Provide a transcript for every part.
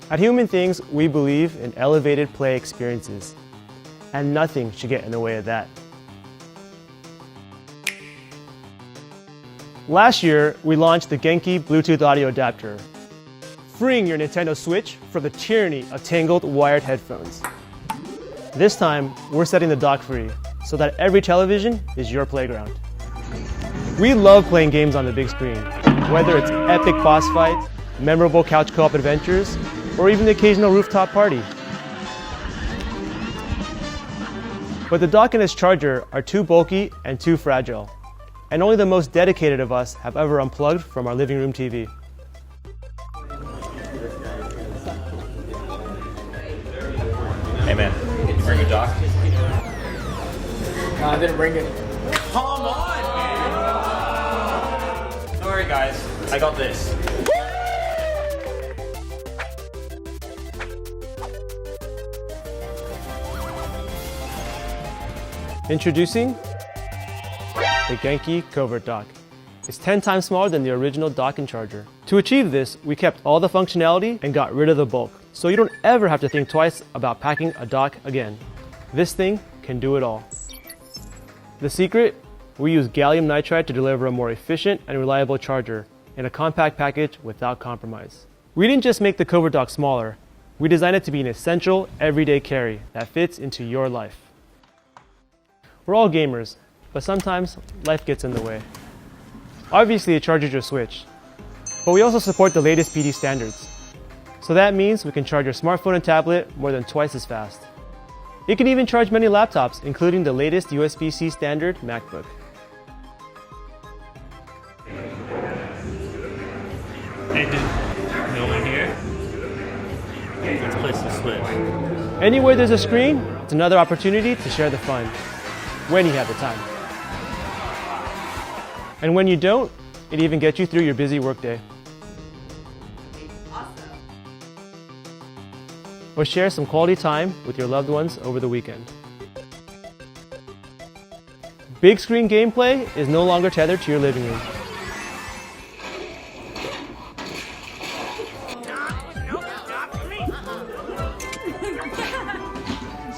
At Human Things, we believe in elevated play experiences, and nothing should get in the way of that. Last year, we launched the Genki Bluetooth audio adapter, freeing your Nintendo Switch from the tyranny of tangled wired headphones. This time, we're setting the dock free so that every television is your playground. We love playing games on the big screen, whether it's epic boss fights, memorable couch co-op adventures, or even the occasional rooftop party. But the dock and its charger are too bulky and too fragile, and only the most dedicated of us have ever unplugged from our living room TV. Hey man, did you bring a dock? No, I didn't bring it. Come on, man! Don't worry guys, I got this. Introducing the Genki Covert Dock. It's 10 times smaller than the original dock and charger. To achieve this, we kept all the functionality and got rid of the bulk, so you don't ever have to think twice about packing a dock again. This thing can do it all. The secret? We use gallium nitride to deliver a more efficient and reliable charger in a compact package without compromise. We didn't just make the Covert Dock smaller, we designed it to be an essential, everyday carry that fits into your life. We're all gamers, but sometimes life gets in the way. Obviously, it charges your Switch, but we also support the latest PD standards. So that means we can charge your smartphone and tablet more than twice as fast. It can even charge many laptops, including the latest USB-C standard MacBook. Hey dude, no one here? Let's place the Switch. Anywhere there's a screen, it's another opportunity to share the fun, when you have the time. And when you don't, it even gets you through your busy workday. Awesome. Or share some quality time with your loved ones over the weekend. Big screen gameplay is no longer tethered to your living room.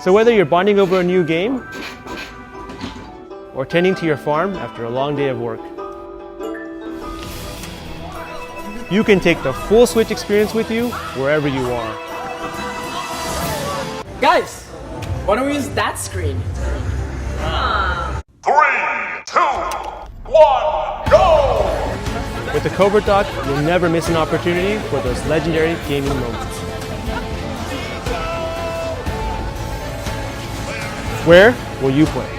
So whether you're bonding over a new game, or tending to your farm after a long day of work, you can take the full Switch experience with you wherever you are. Guys, why don't we use that screen? 3, 2, 1, go! With the Covert Dock, you'll never miss an opportunity for those legendary gaming moments. Where will you play?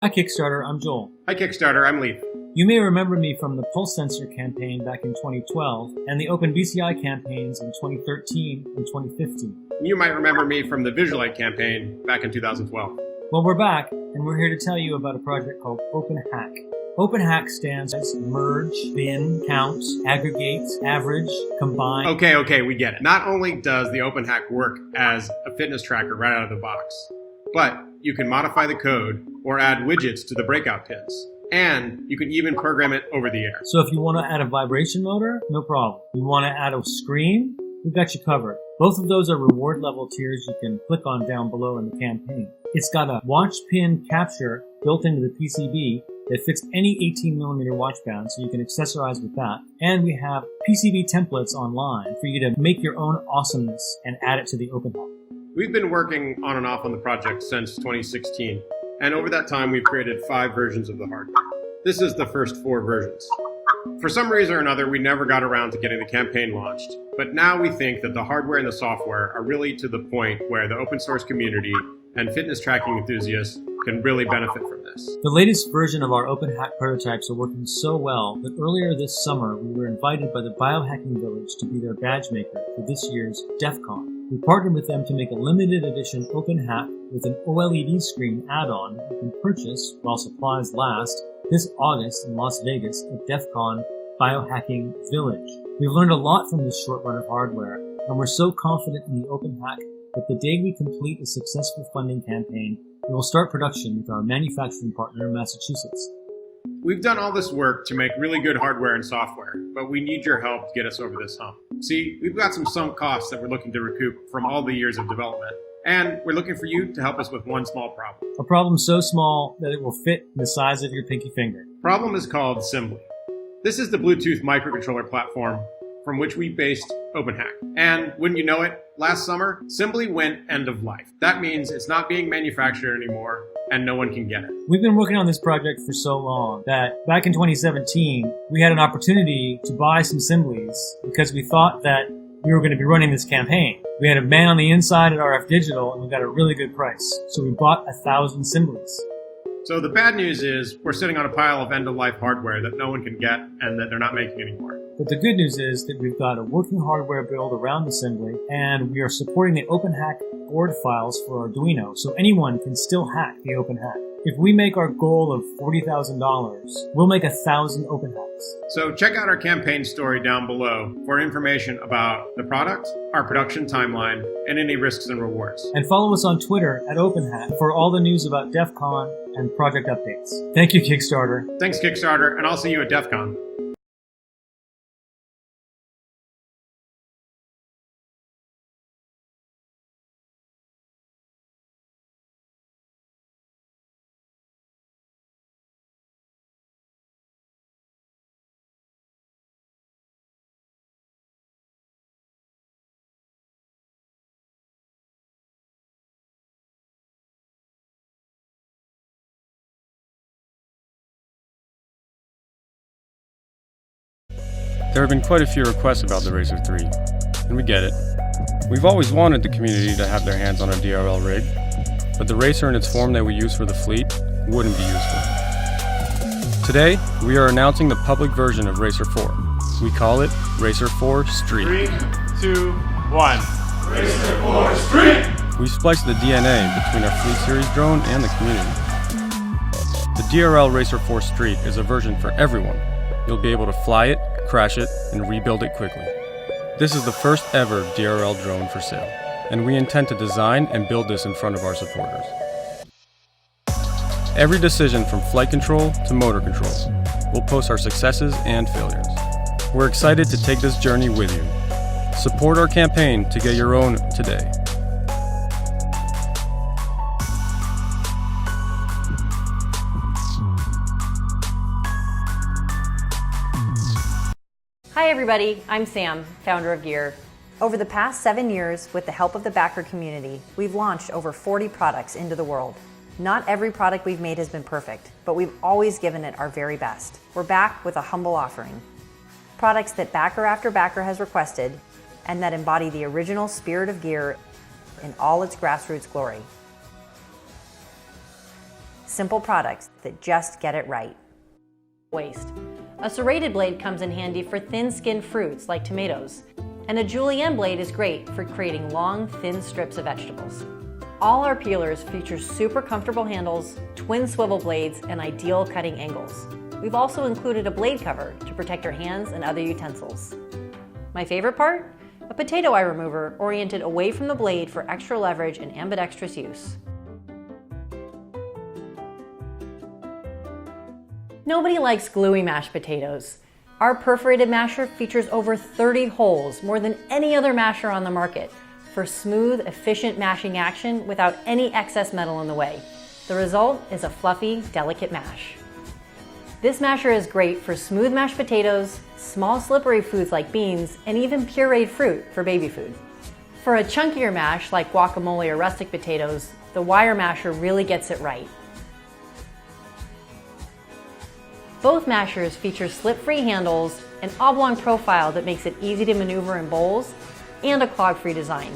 Hi Kickstarter, I'm Joel. Hi Kickstarter, I'm Leaf. You may remember me from the Pulse Sensor campaign back in 2012 and the Open BCI campaigns in 2013 and 2015. You might remember me from the Visualite campaign back in 2012. Well, we're back, and we're here to tell you about a project called OpenHack. OpenHack stands as merge, bin, count, aggregate, average, combine. Okay, we get it. Not only does the OpenHack work as a fitness tracker right out of the box, but you can modify the code or add widgets to the breakout pins. And you can even program it over the air. So if you want to add a vibration motor, no problem. You want to add a screen? We've got you covered. Both of those are reward level tiers you can click on down below in the campaign. It's got a watch pin capture built into the PCB that fits any 18mm watch band, so you can accessorize with that. And we have PCB templates online for you to make your own awesomeness and add it to the OpenHack. We've been working on and off on the project since 2016, and over that time we've created 5 versions of the hardware. This is the first 4 versions. For some reason or another, we never got around to getting the campaign launched, but now we think that the hardware and the software are really to the point where the open source community and fitness tracking enthusiasts can really benefit from this. The latest version of our OpenHack prototypes are working so well that earlier this summer we were invited by the Biohacking Village to be their badge maker for this year's DEF CON. We partnered with them to make a limited edition OpenHack with an OLED screen add-on you can purchase while supplies last this August in Las Vegas at DEF CON Biohacking Village. We've learned a lot from this short run of hardware, and we're so confident in the OpenHack that the day we complete a successful funding campaign, we will start production with our manufacturing partner in Massachusetts. We've done all this work to make really good hardware and software, but we need your help to get us over this hump. See, we've got some sunk costs that we're looking to recoup from all the years of development, and we're looking for you to help us with one small problem. A problem so small that it will fit in the size of your pinky finger. Problem is called Simbly. This is the Bluetooth microcontroller platform from which we based OpenHack. And wouldn't you know it, last summer, Simbly went end of life. That means it's not being manufactured anymore, and no one can get it. We've been working on this project for so long that back in 2017, we had an opportunity to buy some Simblies because we thought that we were going to be running this campaign. We had a man on the inside at RF Digital, and we got a really good price. So we bought 1,000 Simblies. So the bad news is we're sitting on a pile of end-of-life hardware that no one can get and that they're not making anymore. But the good news is that we've got a working hardware build around the Simbly, and we are supporting the OpenHack board files for Arduino, so anyone can still hack the OpenHack. If we make our goal of $40,000, we'll make 1,000 OpenHacks. So check out our campaign story down below for information about the product, our production timeline, and any risks and rewards. And follow us on Twitter at OpenHack for all the news about DEF CON and project updates. Thank you, Kickstarter. Thanks, Kickstarter, and I'll see you at DEF CON. There have been quite a few requests about the Racer 3, and we get it. We've always wanted the community to have their hands on a DRL rig, but the Racer in its form that we use for the fleet wouldn't be useful. Today, we are announcing the public version of Racer 4. We call it Racer 4 Street. 3, 2, 1. Racer 4 Street! We spliced the DNA between our Fleet Series drone and the community. The DRL Racer 4 Street is a version for everyone. You'll be able to fly it, crash it, and rebuild it quickly. This is the first ever DRL drone for sale, and we intend to design and build this in front of our supporters. Every decision from flight control to motor control, we'll post our successes and failures. We're excited to take this journey with you. Support our campaign to get your own today. Hi everybody, I'm Sam, founder of Gear. Over the past 7 years, with the help of the backer community, we've launched over 40 products into the world. Not every product we've made has been perfect, but we've always given it our very best. We're back with a humble offering. Products that backer after backer has requested, and that embody the original spirit of Gear in all its grassroots glory. Simple products that just get it right. Waste. A serrated blade comes in handy for thin-skinned fruits like tomatoes, and a julienne blade is great for creating long, thin strips of vegetables. All our peelers feature super comfortable handles, twin swivel blades, and ideal cutting angles. We've also included a blade cover to protect your hands and other utensils. My favorite part? A potato eye remover oriented away from the blade for extra leverage and ambidextrous use. Nobody likes gluey mashed potatoes. Our perforated masher features over 30 holes, more than any other masher on the market, for smooth, efficient mashing action without any excess metal in the way. The result is a fluffy, delicate mash. This masher is great for smooth mashed potatoes, small slippery foods like beans, and even pureed fruit for baby food. For a chunkier mash like guacamole or rustic potatoes, the wire masher really gets it right. Both mashers feature slip-free handles, an oblong profile that makes it easy to maneuver in bowls, and a clog-free design.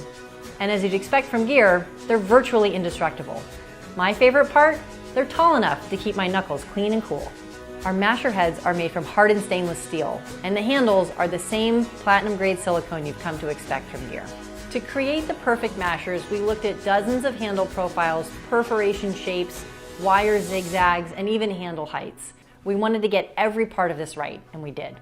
And as you'd expect from Gear, they're virtually indestructible. My favorite part? They're tall enough to keep my knuckles clean and cool. Our masher heads are made from hardened stainless steel, and the handles are the same platinum-grade silicone you've come to expect from Gear. To create the perfect mashers, we looked at dozens of handle profiles, perforation shapes, wire zigzags, and even handle heights. We wanted to get every part of this right, and we did.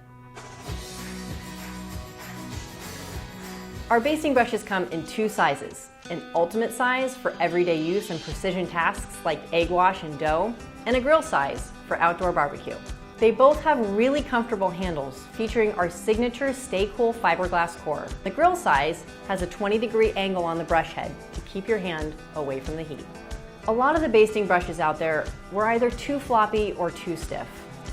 Our basting brushes come in 2 sizes, an ultimate size for everyday use and precision tasks like egg wash and dough, and a grill size for outdoor barbecue. They both have really comfortable handles featuring our signature Stay Cool fiberglass core. The grill size has a 20-degree angle on the brush head to keep your hand away from the heat. A lot of the basting brushes out there were either too floppy or too stiff.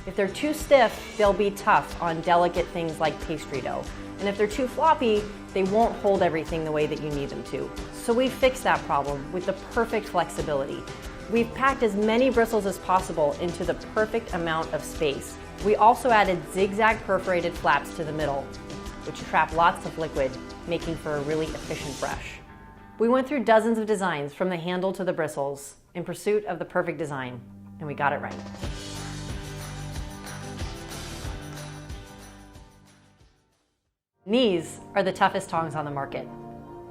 If they're too stiff, they'll be tough on delicate things like pastry dough. And if they're too floppy, they won't hold everything the way that you need them to. So we fixed that problem with the perfect flexibility. We've packed as many bristles as possible into the perfect amount of space. We also added zigzag perforated flaps to the middle, which trap lots of liquid, making for a really efficient brush. We went through dozens of designs from the handle to the bristles in pursuit of the perfect design, and we got it right. These are the toughest tongs on the market.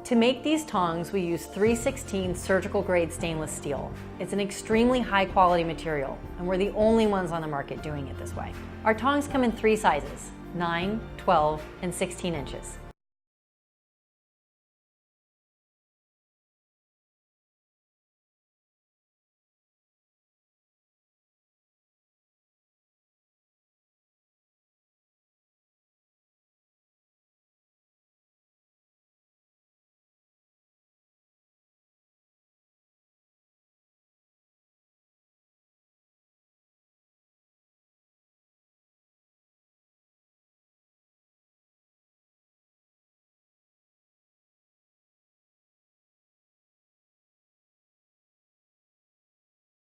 To make these tongs, we use 316 surgical grade stainless steel. It's an extremely high quality material, and we're the only ones on the market doing it this way. Our tongs come in 3 sizes, 9, 12, and 16 inches.